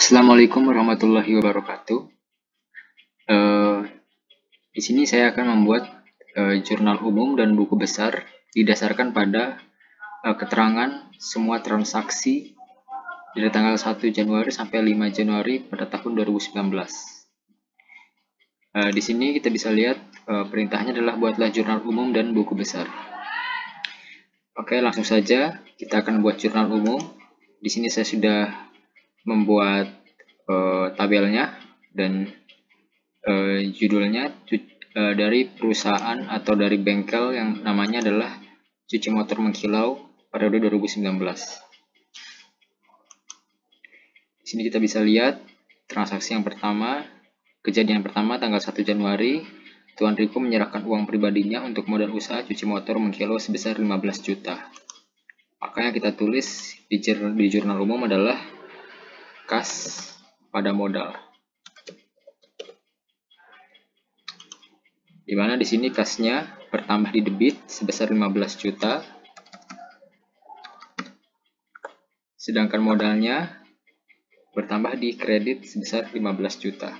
Assalamualaikum warahmatullahi wabarakatuh. Di sini saya akan membuat jurnal umum dan buku besar didasarkan pada keterangan semua transaksi dari tanggal 1 Januari sampai 5 Januari pada tahun 2019. Di sini kita bisa lihat perintahnya adalah buatlah jurnal umum dan buku besar. Oke, langsung saja kita akan buat jurnal umum. Di sini saya sudah membuat tabelnya dan judulnya dari perusahaan atau dari bengkel yang namanya adalah Cuci Motor Mengkilau periode 2019. Di sini kita bisa lihat transaksi yang pertama, kejadian pertama tanggal 1 Januari, Tuan Riko menyerahkan uang pribadinya untuk modal usaha cuci motor Mengkilau sebesar 15 juta. Maka yang kita tulis di jurnal umum adalah kas pada modal. Di mana di sini kasnya bertambah di debit sebesar 15 juta. Sedangkan modalnya bertambah di kredit sebesar 15 juta.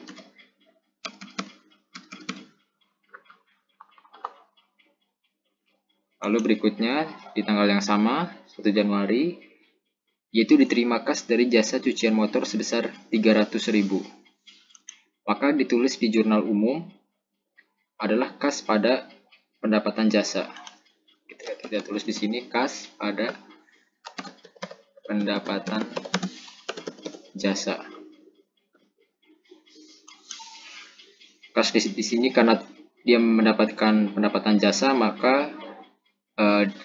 Lalu berikutnya di tanggal yang sama 1 Januari yaitu diterima kas dari jasa cucian motor sebesar 300.000. Maka ditulis di jurnal umum adalah kas pada pendapatan jasa. Kita tulis di sini kas pada pendapatan jasa. Kas di sini karena dia mendapatkan pendapatan jasa, maka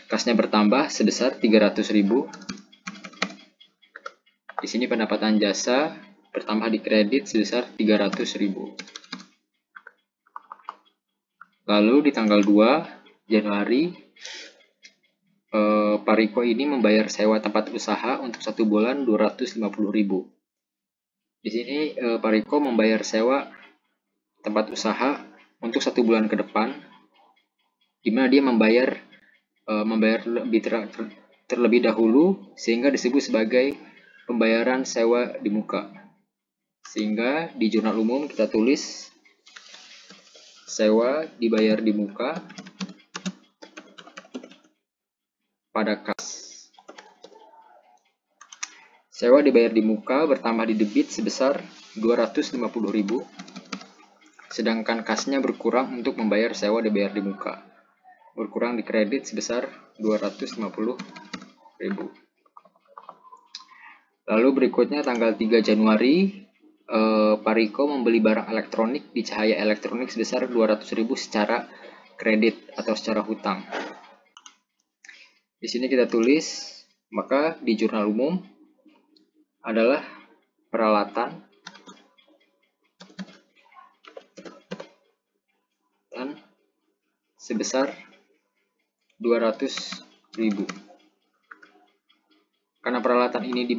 kasnya bertambah sebesar 300.000. Di sini pendapatan jasa bertambah di kredit sebesar 300.000. Lalu di tanggal 2 Januari, Pak Riko ini membayar sewa tempat usaha untuk 1 bulan 250.000. Di sini Pak Riko membayar sewa tempat usaha untuk 1 bulan ke depan, di mana dia membayar terlebih dahulu sehingga disebut sebagai pembayaran sewa di muka. Sehingga di jurnal umum kita tulis sewa dibayar di muka pada kas. Sewa dibayar di muka bertambah di debit sebesar 250.000, sedangkan kasnya berkurang untuk membayar sewa dibayar di muka, berkurang di kredit sebesar 250.000. Lalu berikutnya tanggal 3 Januari, Pak Riko membeli barang elektronik di Cahaya Elektronik sebesar 200.000 secara kredit atau secara hutang. Di sini kita tulis, maka di jurnal umum adalah peralatan dan sebesar 200.000. Karena peralatan ini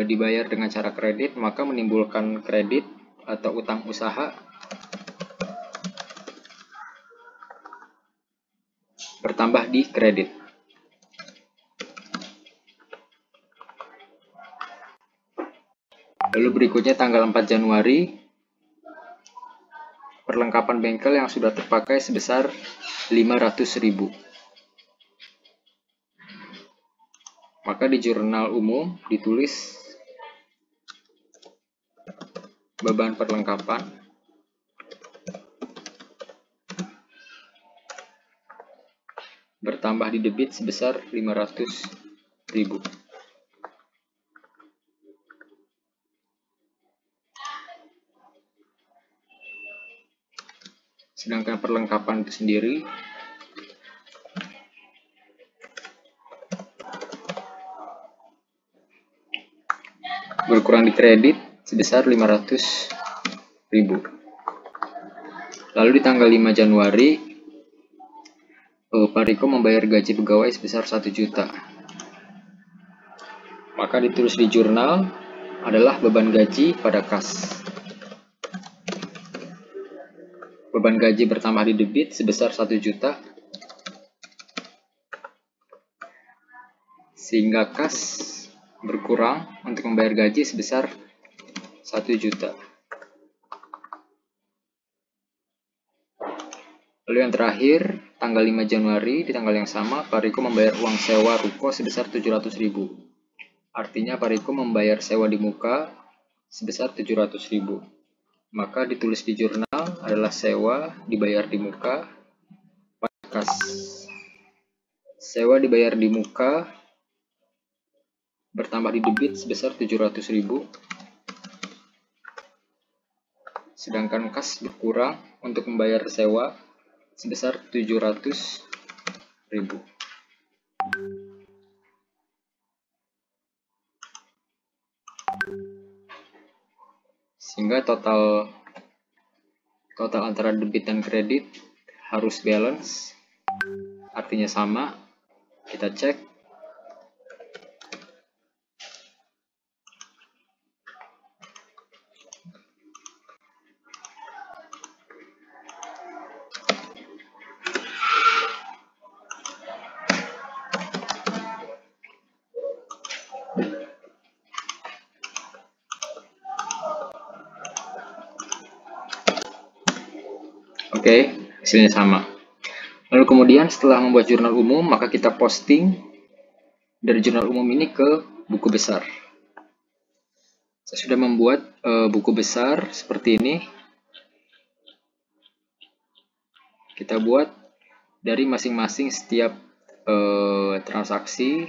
dibayar dengan cara kredit, maka menimbulkan kredit atau utang usaha bertambah di kredit. Lalu berikutnya tanggal 4 Januari, perlengkapan bengkel yang sudah terpakai sebesar 500.000. Maka di jurnal umum ditulis beban perlengkapan bertambah di debit sebesar 500.000. Sedangkan perlengkapan itu sendiri berkurang di kredit sebesar 500.000. Lalu di tanggal 5 Januari, Pak Riko membayar gaji pegawai sebesar 1 juta. Maka ditulis di jurnal adalah beban gaji pada kas. Beban gaji bertambah di debit sebesar 1 juta, sehingga kas berkurang untuk membayar gaji sebesar 1 juta. Lalu yang terakhir, tanggal 5 Januari, di tanggal yang sama, Pak Riko membayar uang sewa ruko sebesar 700.000. Artinya Pak Riko membayar sewa di muka sebesar 700.000. Maka ditulis di jurnal adalah sewa dibayar di muka pada kas. Sewa dibayar di muka bertambah di debit sebesar 700.000. Sedangkan kas berkurang untuk membayar sewa sebesar 700.000. Sehingga total antara debit dan kredit harus balance, artinya sama. Kita cek. Oke, hasilnya sama. Lalu kemudian setelah membuat jurnal umum, maka kita posting dari jurnal umum ini ke buku besar. Saya sudah membuat buku besar seperti ini. Kita buat dari masing-masing setiap transaksi.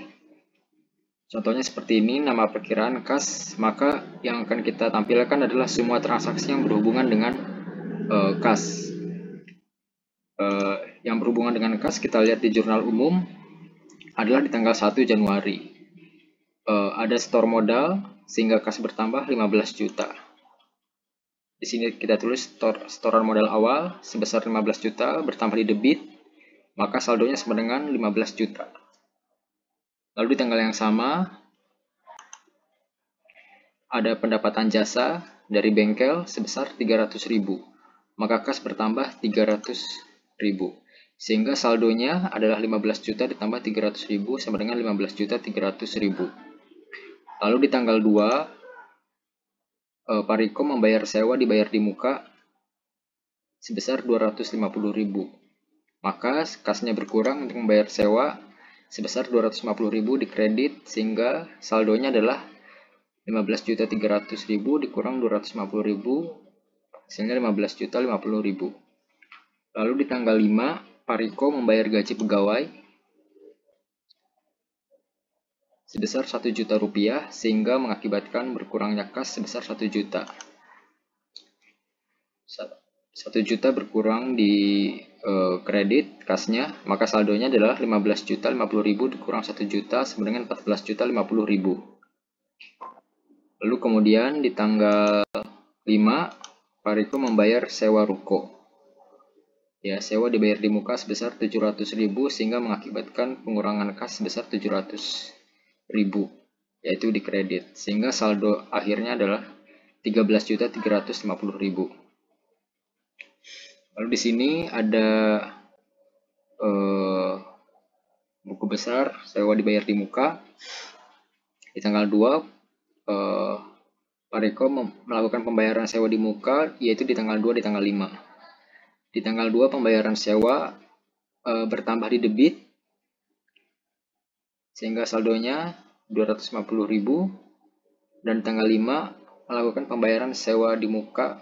Contohnya seperti ini, nama perkiraan kas. Maka yang akan kita tampilkan adalah semua transaksi yang berhubungan dengan kas. Yang berhubungan dengan kas kita lihat di jurnal umum adalah di tanggal 1 Januari. Ada store modal sehingga kas bertambah 15 juta. Di sini kita tulis setoran modal awal sebesar 15 juta bertambah di debit, maka saldonya sama dengan 15 juta. Lalu di tanggal yang sama ada pendapatan jasa dari bengkel sebesar 300.000, maka kas bertambah 300.000. Sehingga saldonya adalah 15 juta ditambah 300.000 sama dengan 15.300.000. Lalu di tanggal 2, Pak Riko membayar sewa dibayar di muka sebesar 250.000. Maka kasnya berkurang untuk membayar sewa sebesar 250.000 di kredit, sehingga saldonya adalah 15.300.000 dikurang 250.000, hasilnya 15.050.000. Lalu di tanggal 5, Pak Riko membayar gaji pegawai sebesar 1 juta rupiah, sehingga mengakibatkan berkurangnya kas sebesar 1 juta. 1 juta berkurang di kredit kasnya, maka saldonya adalah 15.050.000 dikurang 1 juta sama dengan 14.050.000. Lalu kemudian di tanggal 5, Pak Riko membayar sewa ruko. Ya, sewa dibayar di muka sebesar 700.000 sehingga mengakibatkan pengurangan kas sebesar 700.000, yaitu di kredit. Sehingga saldo akhirnya adalah 13.350.000. Lalu di sini ada buku besar sewa dibayar di muka. Di tanggal 2, Pak Riko melakukan pembayaran sewa di muka, yaitu di tanggal 2 di tanggal 5. Di tanggal 2 pembayaran sewa bertambah di debit, sehingga saldonya 250.000. Dan tanggal 5 melakukan pembayaran sewa di muka,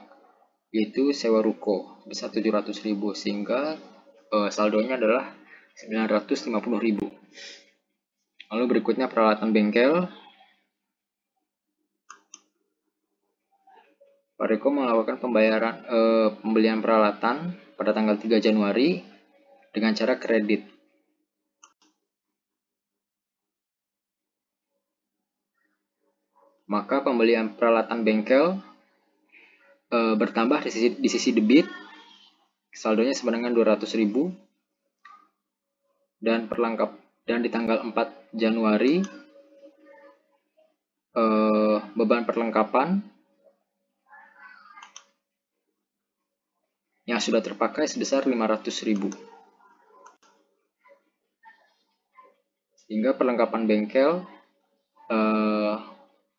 yaitu sewa ruko sebesar 700.000, sehingga saldonya adalah 950.000. Lalu berikutnya peralatan bengkel. Pak Riko melakukan pembelian peralatan pada tanggal 3 Januari dengan cara kredit. Maka pembelian peralatan bengkel bertambah di sisi debit, saldonya sama dengan 200.000. Dan di tanggal 4 Januari beban perlengkapan yang sudah terpakai sebesar 500.000. Sehingga perlengkapan bengkel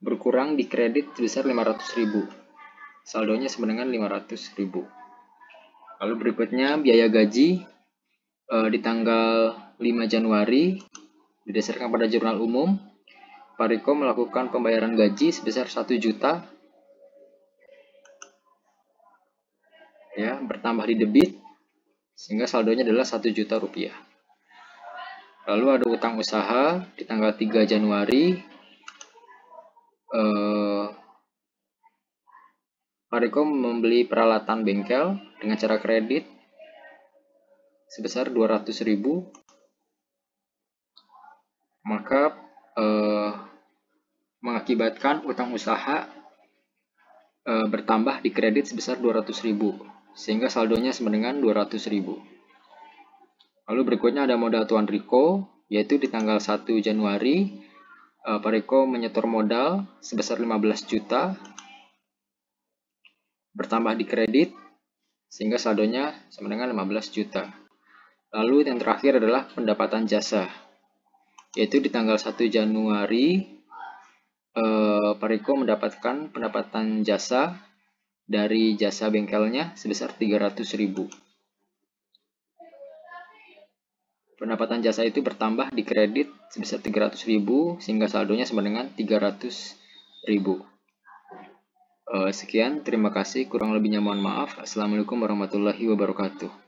berkurang di kredit sebesar 500.000. Saldonya sama dengan 500.000. Lalu berikutnya biaya gaji di tanggal 5 Januari berdasarkan pada jurnal umum, Pak Riko melakukan pembayaran gaji sebesar 1 juta ya, bertambah di debit sehingga saldonya adalah 1 juta rupiah. Lalu ada utang usaha di tanggal 3 Januari Pak Riko membeli peralatan bengkel dengan cara kredit sebesar 200.000, maka mengakibatkan utang usaha bertambah di kredit sebesar 200.000 sehingga saldonya sama dengan 200.000. Lalu berikutnya ada modal Tuan Riko, yaitu di tanggal 1 Januari Pak Riko menyetor modal sebesar 15 juta bertambah di kredit sehingga saldonya sama dengan 15 juta. Lalu yang terakhir adalah pendapatan jasa, yaitu di tanggal 1 Januari Pak Riko mendapatkan pendapatan jasa dari jasa bengkelnya sebesar 300.000. Pendapatan jasa itu bertambah di kredit sebesar 300.000 sehingga saldonya sama dengan 300.000. Sekian, terima kasih. Kurang lebihnya mohon maaf. Assalamualaikum warahmatullahi wabarakatuh.